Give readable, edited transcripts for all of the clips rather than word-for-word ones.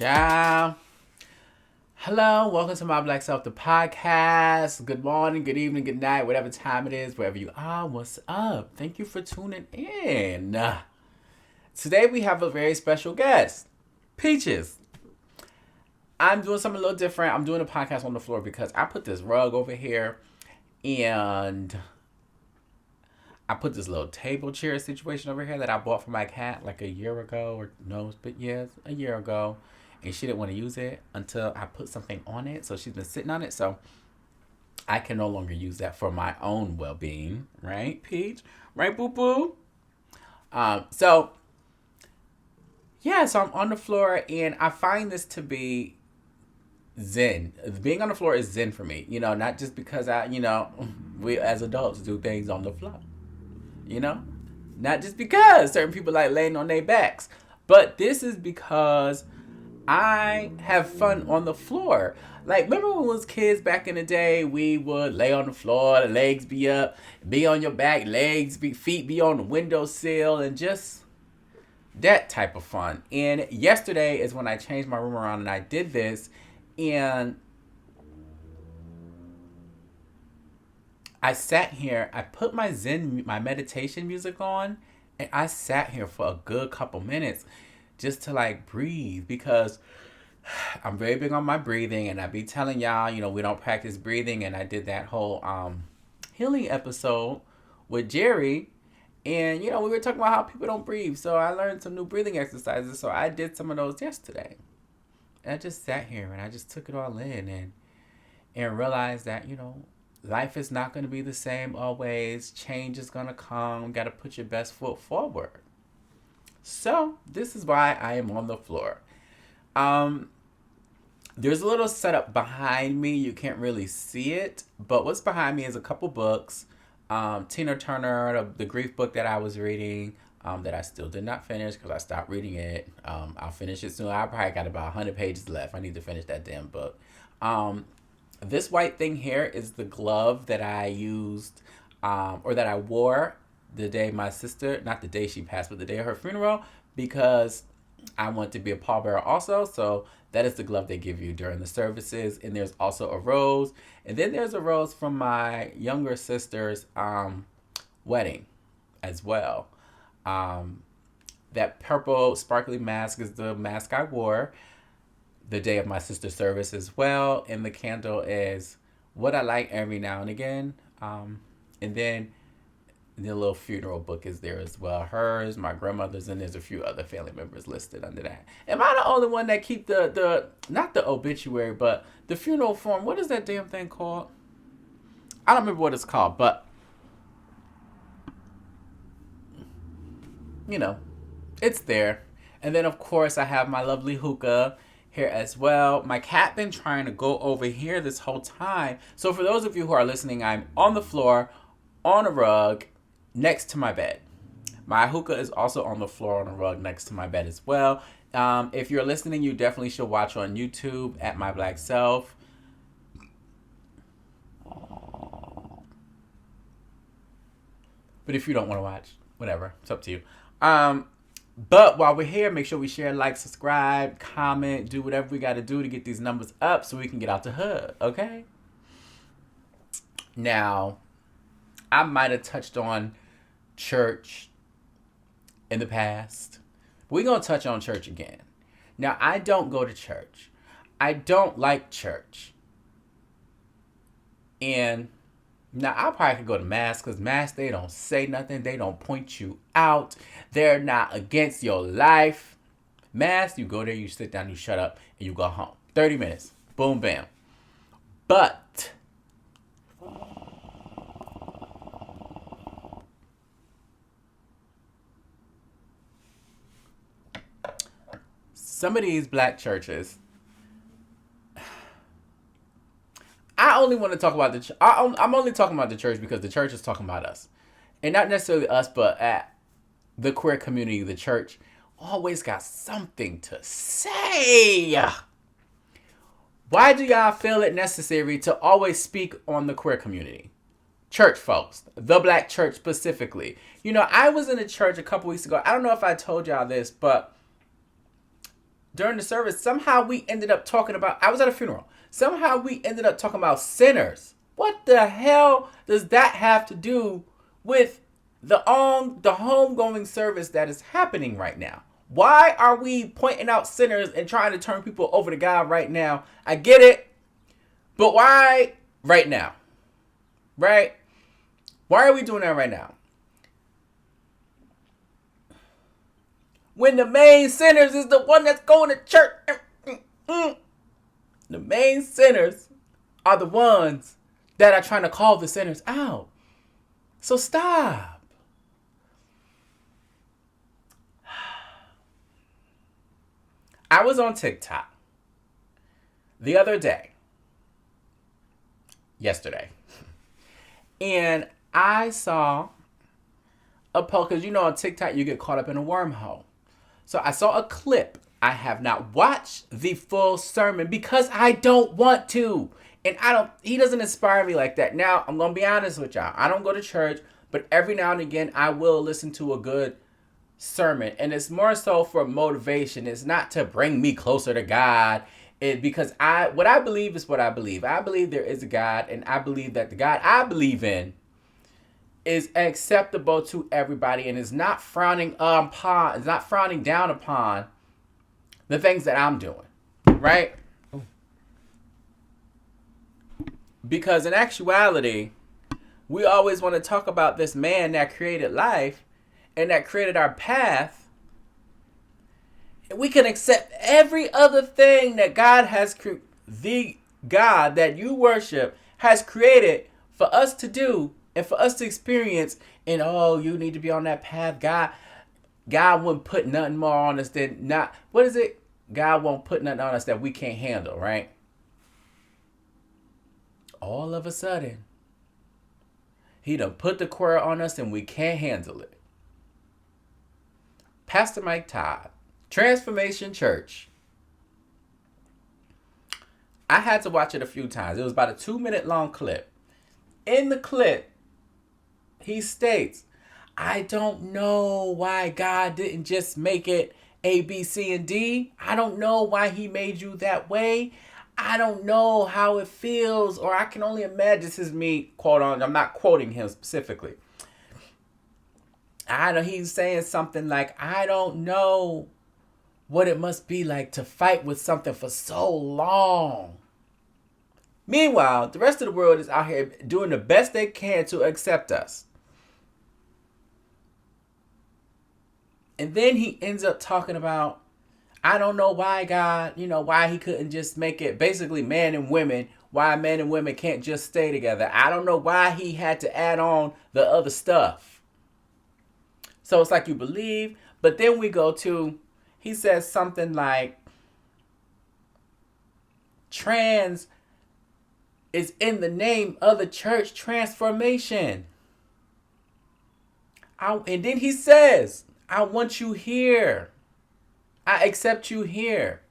Ciao. Hello, welcome to My Black Self, the podcast. Good morning, good evening, good night, whatever time it is, wherever you are. What's up? Thank you for tuning in. Today we have a very special guest, Peaches. I'm doing something a little different. I'm doing a podcast on the floor because I put this rug over here and I put this little table chair situation over here that I bought for my cat like a year ago, or no, but yes, a year ago. And she didn't want to use it until I put something on it. So she's been sitting on it. So I can no longer use that for my own well being. Right, Peach? Right, boo boo? So, yeah, so I'm on the floor and I find this to be zen. Being on the floor is zen for me. Not just because we as adults do things on the floor. You know? Not just because certain people like laying on their backs. But this is because I have fun on the floor. Like, remember when we was kids back in the day, we would lay on the floor, the legs be up, be on your back, feet be on the windowsill, and just that type of fun. And yesterday is when I changed my room around and I did this, and I sat here, I put my my meditation music on, and I sat here for a good couple minutes just to like breathe, because I'm very big on my breathing, and I be telling y'all, we don't practice breathing, and I did that whole healing episode with Jerry, and we were talking about how people don't breathe, so I learned some new breathing exercises, so I did some of those yesterday. And I just sat here and I just took it all in and realized that, life is not going to be the same always. Change is going to come. You got to put your best foot forward. So this is why I am on the floor. There's a little setup behind me. You can't really see it, but what's behind me is a couple books. Tina Turner, the grief book that I was reading, that I still did not finish because I stopped reading it. I'll finish it soon. I probably got about 100 pages left. I need to finish that damn book. This white thing here is the glove that I used, or that I wore the day my sister, not the day she passed, but the day of her funeral, because I want to be a pallbearer also. So that is the glove they give you during the services. And there's also a rose. And then there's a rose from my younger sister's wedding as well. That purple sparkly mask is the mask I wore the day of my sister's service as well. And the candle is what I like every now and again. And then the little funeral book is there as well. Hers, my grandmother's, and there's a few other family members listed under that. Am I the only one that keep the not the obituary, but the funeral form? What is that damn thing called? I don't remember what it's called, but it's there. And then of course I have my lovely hookah here as well. My cat been trying to go over here this whole time. So for those of you who are listening, I'm on the floor, on a rug, next to my bed. My hookah is also on the floor on a rug next to my bed as well. If you're listening, you definitely should watch on YouTube at My Black Self. But if you don't want to watch, whatever, it's up to you. But while we're here, make sure we share, like, subscribe, comment, do whatever we got to do to get these numbers up so we can get out the hood, okay? Now, I might have touched on church in the past. We're going to touch on church again. Now, I don't go to church. I don't like church. And now, I probably could go to Mass, because Mass, they don't say nothing. They don't point you out. They're not against your life. Mass, you go there, you sit down, you shut up, and you go home. 30 minutes. Boom, bam. But some of these black churches, I only want to talk about I'm only talking about the church because the church is talking about us. And not necessarily us, but at the queer community, the church always got something to say. Why do y'all feel it necessary to always speak on the queer community? Church folks, the black church specifically. I was in a church a couple weeks ago. I don't know if I told y'all this, but during the service, somehow we ended up talking about, I was at a funeral. Somehow we ended up talking about sinners. What the hell does that have to do with the homegoing service that is happening right now? Why are we pointing out sinners and trying to turn people over to God right now? I get it, but why right now? Right? Why are we doing that right now? When the main sinners is the one that's going to church. The main sinners are the ones that are trying to call the sinners out. So stop. I was on TikTok the other day, yesterday, and I saw a post, because on TikTok you get caught up in a wormhole. So I saw a clip. I have not watched the full sermon because I don't want to. And he doesn't inspire me like that. Now, I'm going to be honest with y'all. I don't go to church, but every now and again I will listen to a good sermon. And it's more so for motivation. It's not to bring me closer to God. Because what I believe is what I believe. I believe there is a God, and I believe that the God I believe in is acceptable to everybody and is not frowning down upon the things that I'm doing, right? Because in actuality, we always want to talk about this man that created life and that created our path. And we can accept every other thing that God has the God that you worship has created for us to do and for us to experience. And you need to be on that path. God wouldn't put nothing more on us than not. What is it? God won't put nothing on us that we can't handle, right? All of a sudden, he done put the quarrel on us and we can't handle it. Pastor Mike Todd, Transformation Church. I had to watch it a few times. It was about a 2-minute long clip. In the clip, he states, I don't know why God didn't just make it A, B, C, and D. I don't know why he made you that way. I don't know how it feels, or I can only imagine. This is me, I'm not quoting him specifically. He's saying something like, I don't know what it must be like to fight with something for so long. Meanwhile, the rest of the world is out here doing the best they can to accept us. And then he ends up talking about, I don't know why God, why he couldn't just make it basically man and women, why men and women can't just stay together. I don't know why he had to add on the other stuff. So it's like you believe, but then we go to, he says something like, trans is in the name of the church transformation. And then he says, I want you here. I accept you here.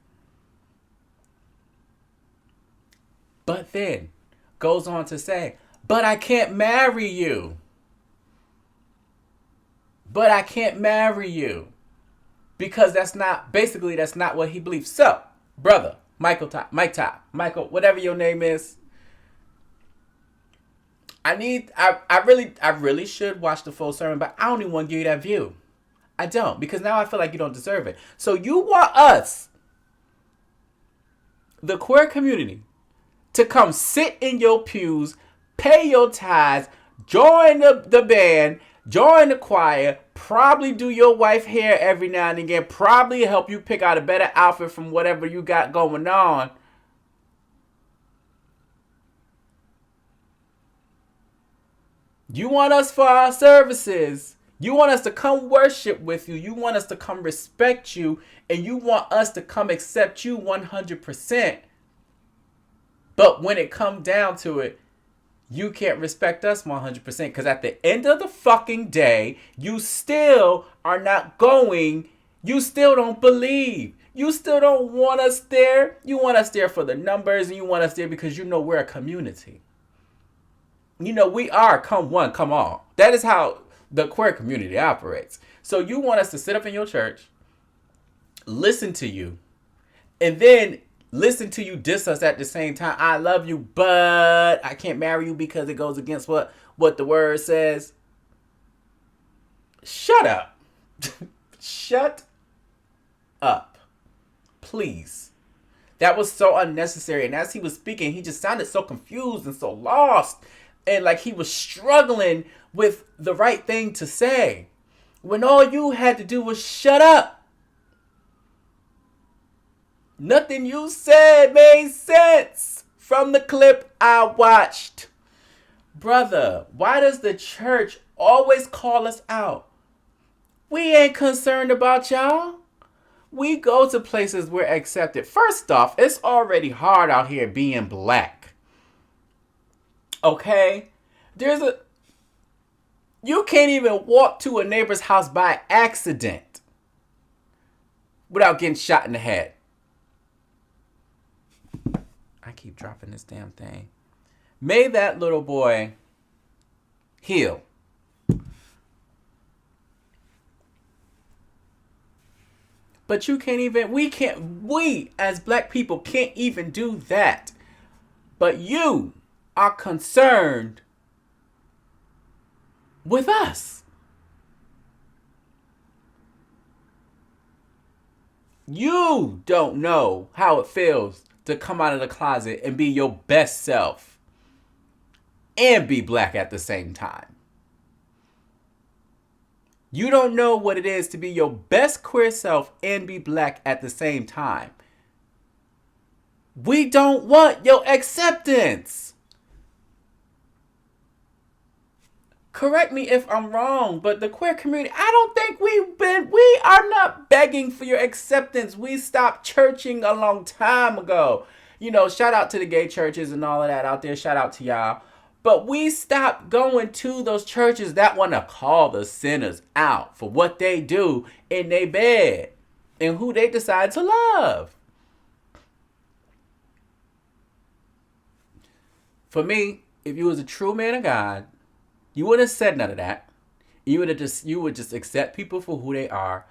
But then goes on to say, but I can't marry you. But I can't marry you. Because that's not what he believes. So, brother, Mike Top, Michael, whatever your name is, I really should watch the full sermon, but I don't even want to give you that view. I don't, because now I feel like you don't deserve it. So you want us, the queer community, to come sit in your pews, pay your tithes, join the band, join the choir, probably do your wife hair every now and again, probably help you pick out a better outfit from whatever you got going on. You want us for our services. You want us to come worship with you. You want us to come respect you. And you want us to come accept you 100%. But when it comes down to it, you can't respect us 100%. Because at the end of the fucking day, you still are not going. You still don't believe. You still don't want us there. You want us there for the numbers. And you want us there because you know we're a community. We are come one, come all. That is how the queer community operates. So you want us to sit up in your church, listen to you, and then listen to you diss us at the same time. I love you, but I can't marry you because it goes against what the word says. Shut up. Shut up. Please. That was so unnecessary. And as he was speaking, he just sounded so confused and so lost. And like he was struggling with the right thing to say. When all you had to do was shut up. Nothing you said made sense from the clip I watched. Brother, why does the church always call us out? We ain't concerned about y'all. We go to places we're accepted. First off, it's already hard out here being black. Okay? You can't even walk to a neighbor's house by accident without getting shot in the head. I keep dropping this damn thing. May that little boy heal. But we as black people can't even do that. But you are concerned with us. You don't know how it feels to come out of the closet and be your best self and be black at the same time. You don't know what it is to be your best queer self and be black at the same time. We don't want your acceptance. Correct me if I'm wrong, but the queer community, I don't think we are not begging for your acceptance. We stopped churching a long time ago. You know, shout out to the gay churches and all of that out there. Shout out to y'all. But we stopped going to those churches that want to call the sinners out for what they do in their bed and who they decide to love. For me, if you was a true man of God, you wouldn't have said none of that. You would just accept people for who they are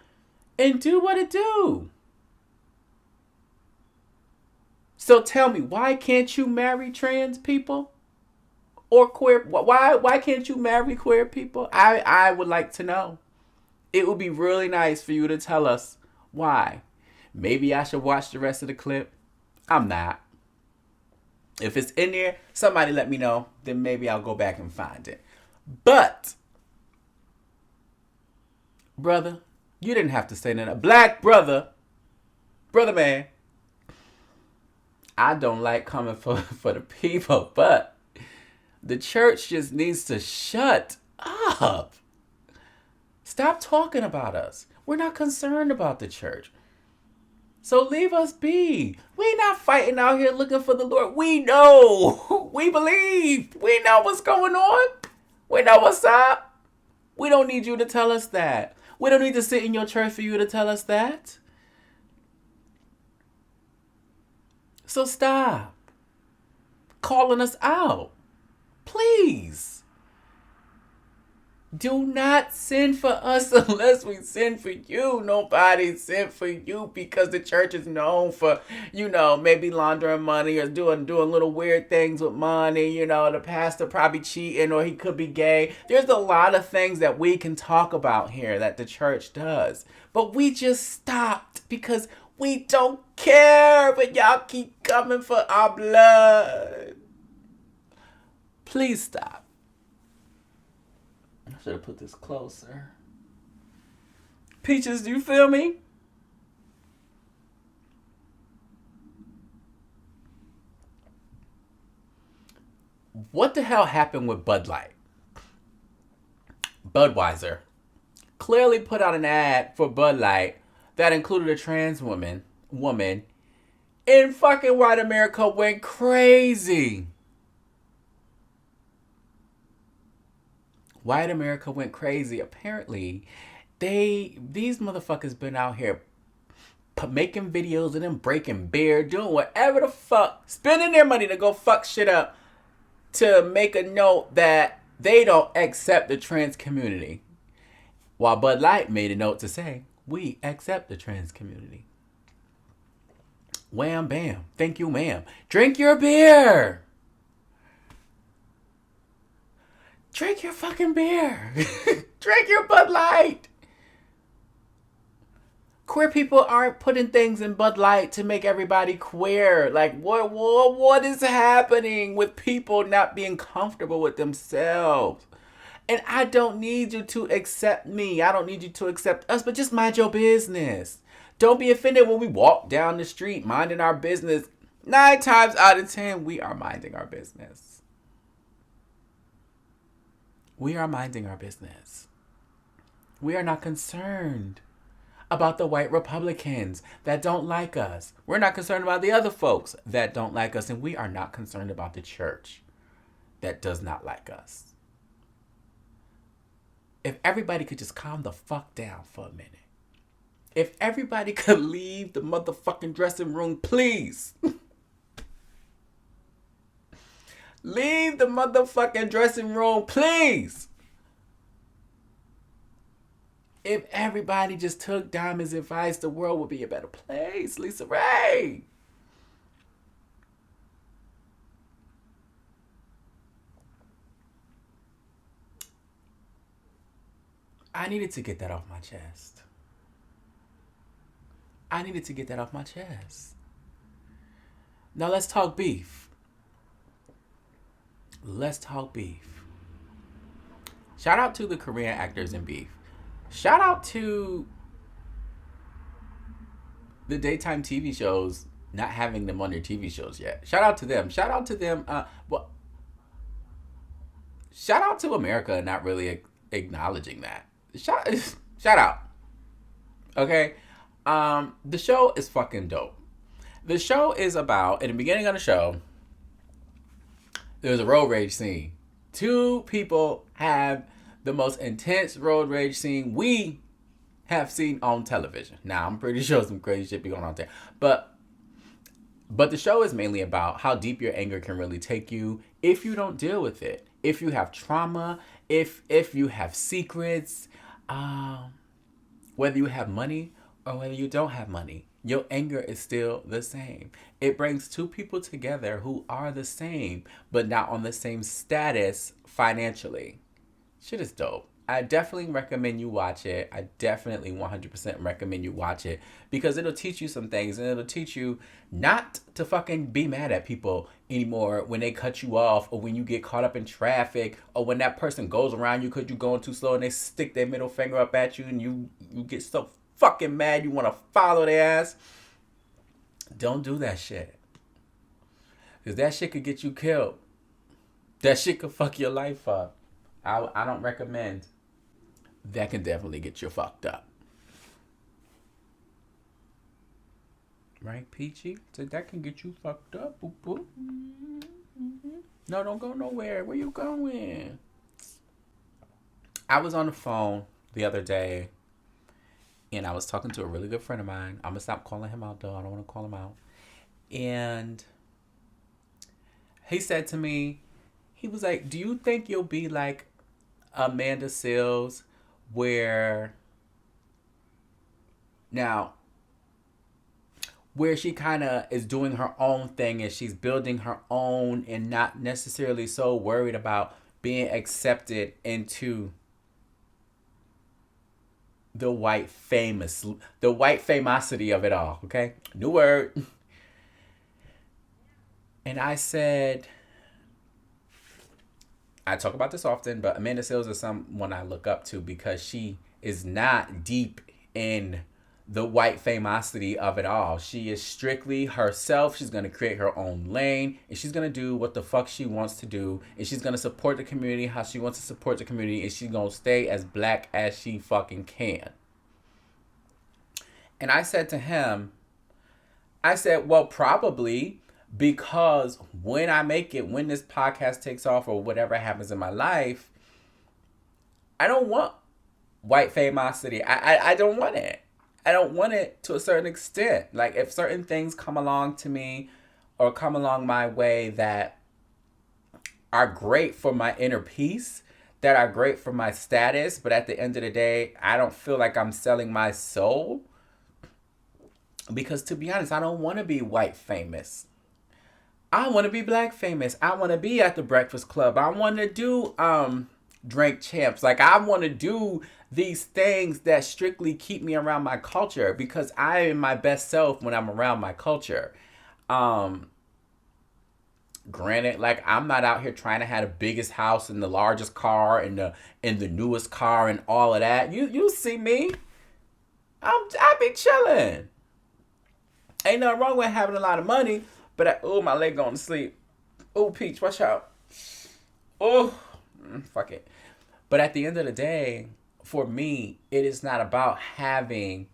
and do what it do. So tell me, why can't you marry trans people? Or queer? Why can't you marry queer people? I would like to know. It would be really nice for you to tell us why. Maybe I should watch the rest of the clip. I'm not. If it's in there, somebody let me know. Then maybe I'll go back and find it. But, brother, you didn't have to say that. Black brother man, I don't like coming for the people, but the church just needs to shut up. Stop talking about us. We're not concerned about the church. So leave us be. We're not fighting out here looking for the Lord. We know. We believe. We know what's going on. We know what's up. We don't need you to tell us that. We don't need to sit in your church for you to tell us that. So stop calling us out. Please. Do not send for us unless we send for you. Nobody sent for you because the church is known for, maybe laundering money or doing little weird things with money. The pastor probably cheating or he could be gay. There's a lot of things that we can talk about here that the church does. But we just stopped because we don't care. But y'all keep coming for our blood. Please stop. I should have put this closer. Peaches, do you feel me? What the hell happened with Bud Light? Budweiser clearly put out an ad for Bud Light that included a trans woman, and fucking white America went crazy. White America went crazy. Apparently, these motherfuckers been out here making videos of them breaking beer, doing whatever the fuck, spending their money to go fuck shit up to make a note that they don't accept the trans community. While Bud Light made a note to say, we accept the trans community. Wham bam. Thank you, ma'am. Drink your beer. Drink your fucking beer. Drink your Bud Light. Queer people aren't putting things in Bud Light to make everybody queer. Like, what is happening with people not being comfortable with themselves? And I don't need you to accept me. I don't need you to accept us, but just mind your business. Don't be offended when we walk down the street minding our business. 9 times out of 10, we are minding our business. We are minding our business. We are not concerned about the white Republicans that don't like us. We're not concerned about the other folks that don't like us. And we are not concerned about the church that does not like us. If everybody could just calm the fuck down for a minute. If everybody could leave the motherfucking dressing room, please. Leave the motherfucking dressing room, please. If everybody just took Diamond's advice, the world would be a better place. Lisa Ray. I needed to get that off my chest. Now let's talk beef. Shout out to the Korean actors in Beef. Shout out to the daytime TV shows not having them on their TV shows yet. Shout out to them. Shout out to America not really acknowledging that. Shout out. Okay? The show is fucking dope. The show is about, in the beginning of the show, there's a road rage scene. 2 people have the most intense road rage scene we have seen on television. Now, I'm pretty sure some crazy shit be going on there. But the show is mainly about how deep your anger can really take you if you don't deal with it. If you have trauma, if you have secrets, whether you have money or whether you don't have money, your anger is still the same. It brings 2 people together who are the same, but not on the same status financially. Shit is dope. I definitely recommend you watch it. I definitely 100% recommend you watch it because it'll teach you some things and it'll teach you not to fucking be mad at people anymore when they cut you off or when you get caught up in traffic or when that person goes around you because you're going too slow and they stick their middle finger up at you and you get so fucking mad you want to follow their ass. Don't do that shit. Because that shit could get you killed. That shit could fuck your life up. I don't recommend. That can definitely get you fucked up. Right, Peachy? So that can get you fucked up. Boop, boop. No, don't go nowhere. Where you going? I was on the phone the other day and I was talking to a really good friend of mine. I'm going to stop calling him out though. I don't want to call him out. And he said to me, he was like, do you think you'll be like Amanda Seales where she kind of is doing her own thing and she's building her own and not necessarily so worried about being accepted into the white famosity of it all, okay? New word. And I said, I talk about this often, but Amanda Seales is someone I look up to because she is not deep in the white famosity of it all. She is strictly herself. She's going to create her own lane and she's going to do what the fuck she wants to do. And she's going to support the community how she wants to support the community. And she's going to stay as black as she fucking can. And I said to him, well, probably because when I make it, when this podcast takes off or whatever happens in my life, I don't want white famosity. I don't want it. I don't want it to a certain extent. Like if certain things come along to me or come along my way that are great for my inner peace, that are great for my status, but at the end of the day, I don't feel like I'm selling my soul, Because to be honest, I don't want to be white famous. I want to be black famous. I want to be at the Breakfast Club. I want to do drink champs. Like I want to do these things that strictly keep me around my culture because I am my best self when I'm around my culture. Um Granted, like I'm not out here trying to have the biggest house and the largest car and the newest car and all of that. You see me. I be chilling. Ain't nothing wrong with having a lot of money, but my leg going to sleep. Oh, Peach, watch out. Oh, fuck it. But at the end of the day, for me, it is not about having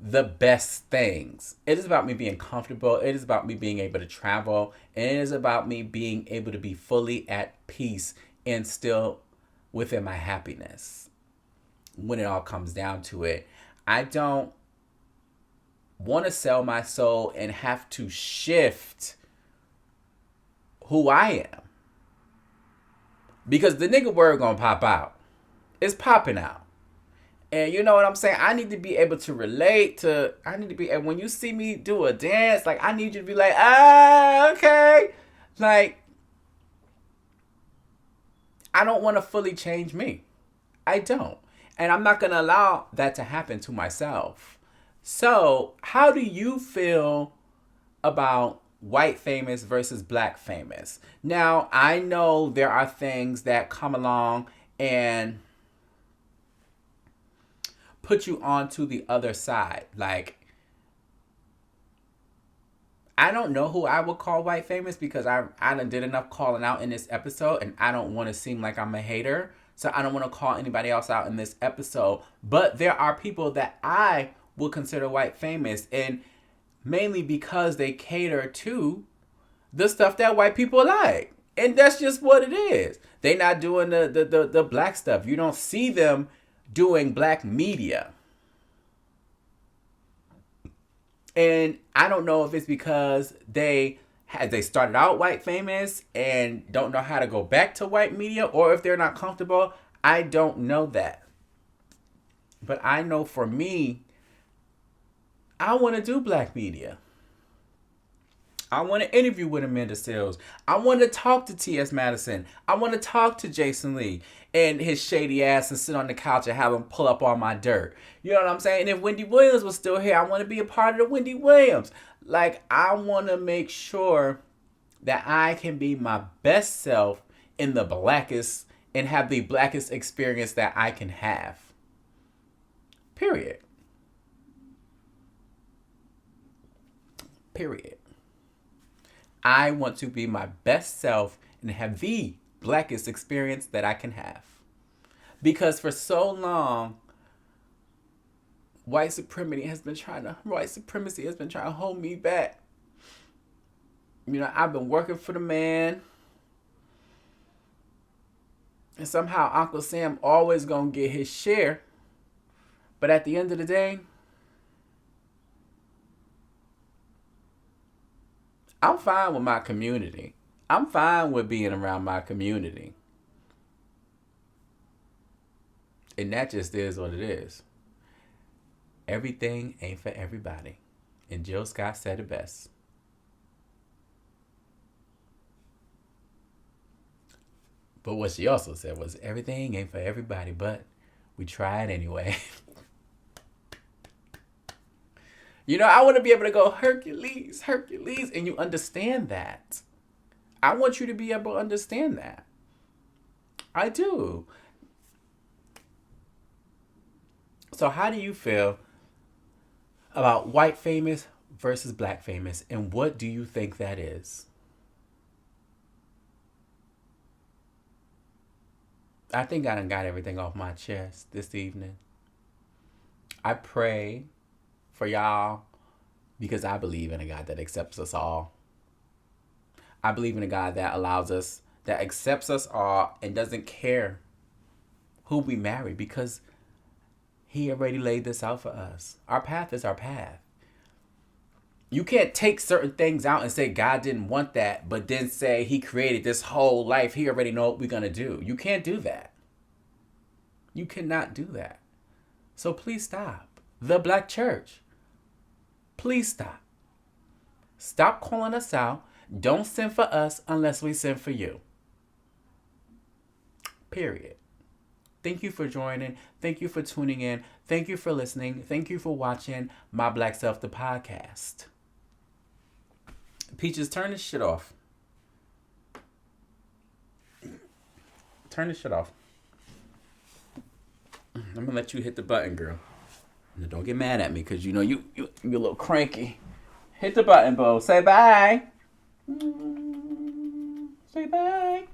the best things. It is about me being comfortable. It is about me being able to travel. And it is about me being able to be fully at peace and still within my happiness. When it all comes down to it, I don't want to sell my soul and have to shift who I am. Because the nigga word gonna pop out. It's popping out. And you know what I'm saying? I need to be able to relate to, I need to be, and when you see me do a dance, like I need you to be like, okay. Like, I don't want to fully change me. I don't. And I'm not going to allow that to happen to myself. So, how do you feel about white famous versus black famous? Now, I know there are things that come along and put you onto the other side. Like, I don't know who I would call white famous because I done did enough calling out in this episode and I don't want to seem like I'm a hater. So I don't want to call anybody else out in this episode. But there are people that I would consider white famous, and mainly because they cater to the stuff that white people like. And that's just what it is. They not doing the black stuff. You don't see them doing black media. And I don't know if it's because they started out white famous and don't know how to go back to white media, or if they're not comfortable. I don't know that. But I know for me, I want to do black media. I want to interview with Amanda Seales. I want to talk to T.S. Madison. I want to talk to Jason Lee and his shady ass and sit on the couch and have him pull up all my dirt. You know what I'm saying? And if Wendy Williams was still here, I want to be a part of the Wendy Williams. Like, I want to make sure that I can be my best self in the blackest and have the blackest experience that I can have. Period. Period. I want to be my best self and have the blackest experience that I can have. Because for so long, white supremacy has been trying to hold me back. You know, I've been working for the man. And somehow Uncle Sam always gonna get his share. But at the end of the day, I'm fine with my community. I'm fine with being around my community. And that just is what it is. Everything ain't for everybody. And Jill Scott said it best. But what she also said was, everything ain't for everybody, but we tried anyway. You know, I want to be able to go, Hercules, Hercules, and you understand that. I want you to be able to understand that. I do. So how do you feel about white famous versus black famous, and what do you think that is? I think I done got everything off my chest this evening. I pray for y'all because I believe in a God that accepts us all. I believe in a God that allows us, that accepts us all and doesn't care who we marry because he already laid this out for us. Our path is our path. You can't take certain things out and say God didn't want that, but then say he created this whole life. He already know what we're going to do. You can't do that. You cannot do that. So please stop. The black church. Please stop. Stop calling us out. Don't send for us unless we send for you. Period. Thank you for joining. Thank you for tuning in. Thank you for listening. Thank you for watching My Black Self, the podcast. Peaches, turn this shit off. Turn this shit off. I'm going to let you hit the button, girl. Now, don't get mad at me because you know you're a little cranky. Hit the button, Bo. Say bye. Say bye.